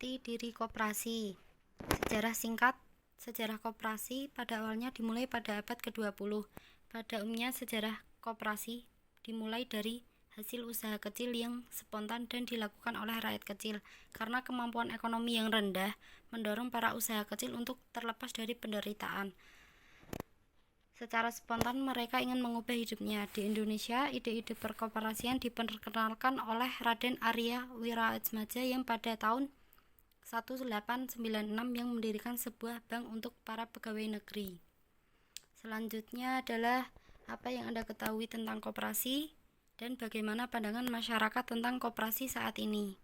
Jati diri koperasi. Sejarah singkat. Sejarah koperasi pada awalnya dimulai pada abad ke-20. Pada umumnya sejarah koperasi dimulai dari hasil usaha kecil yang spontan dan dilakukan oleh rakyat kecil, karena kemampuan ekonomi yang rendah mendorong para usaha kecil untuk terlepas dari penderitaan. Secara spontan mereka ingin mengubah hidupnya. Di Indonesia, ide-ide perkoperasian diperkenalkan oleh Raden Arya Wiraatmaja yang pada tahun 1896 yang mendirikan sebuah bank untuk para pegawai negeri. Selanjutnya adalah apa yang Anda ketahui tentang koperasi dan bagaimana pandangan masyarakat tentang koperasi saat ini.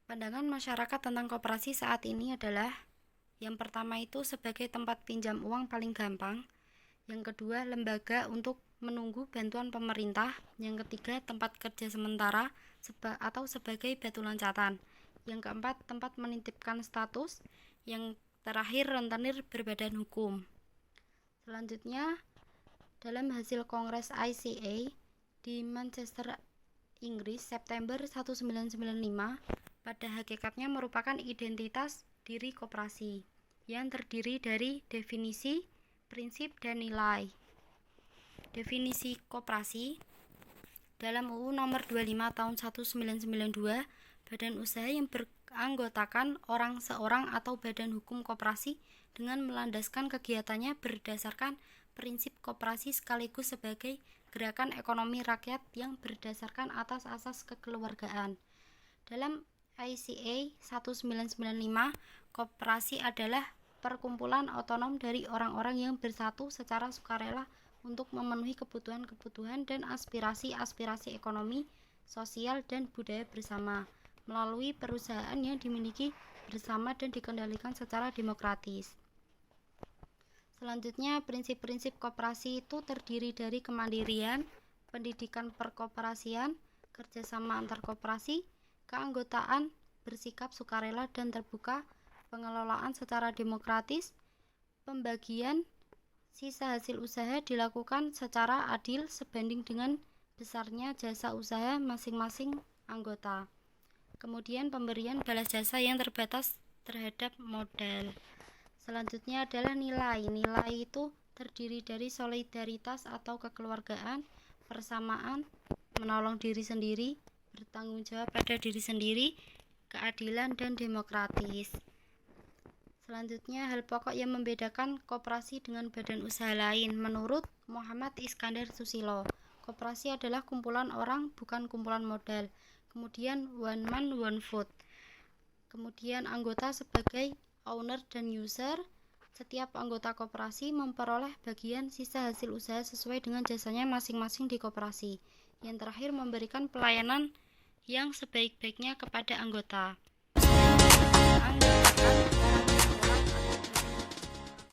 Pandangan masyarakat tentang koperasi saat ini adalah: yang pertama itu sebagai tempat pinjam uang paling gampang. Yang kedua, lembaga untuk menunggu bantuan pemerintah. Yang ketiga, tempat kerja sementara atau sebagai batu loncatan. Yang keempat, tempat menitipkan status. Yang terakhir, rentenir berbadan hukum. Selanjutnya, dalam hasil Kongres ICA di Manchester, Inggris, September 1995, pada hakikatnya merupakan identitas diri koperasi yang terdiri dari definisi, prinsip, dan nilai. Definisi koperasi dalam UU nomor 25 tahun 1992, badan usaha yang beranggotakan orang seorang atau badan hukum koperasi dengan melandaskan kegiatannya berdasarkan prinsip koperasi sekaligus sebagai gerakan ekonomi rakyat yang berdasarkan atas asas kekeluargaan. Dalam ICA 1995, koperasi adalah perkumpulan otonom dari orang-orang yang bersatu secara sukarela untuk memenuhi kebutuhan-kebutuhan dan aspirasi-aspirasi ekonomi, sosial, dan budaya bersama melalui perusahaan yang dimiliki bersama dan dikendalikan secara demokratis. Selanjutnya, prinsip-prinsip koperasi itu terdiri dari kemandirian, pendidikan perkoperasian, kerjasama antar koperasi, keanggotaan, bersikap sukarela dan terbuka, pengelolaan secara demokratis, pembagian sisa hasil usaha dilakukan secara adil sebanding dengan besarnya jasa usaha masing-masing anggota. Kemudian pemberian balas jasa yang terbatas terhadap modal. Selanjutnya adalah nilai. Nilai itu terdiri dari solidaritas atau kekeluargaan, persamaan, menolong diri sendiri, bertanggung jawab pada diri sendiri, keadilan, dan demokratis. Selanjutnya, hal pokok yang membedakan koperasi dengan badan usaha lain. Menurut Muhammad Iskandar Susilo, koperasi adalah kumpulan orang, bukan kumpulan modal. Kemudian one man one vote. Kemudian anggota sebagai owner dan user. Setiap anggota koperasi memperoleh bagian sisa hasil usaha sesuai dengan jasanya masing-masing di koperasi. Yang terakhir, memberikan pelayanan yang sebaik-baiknya kepada anggota.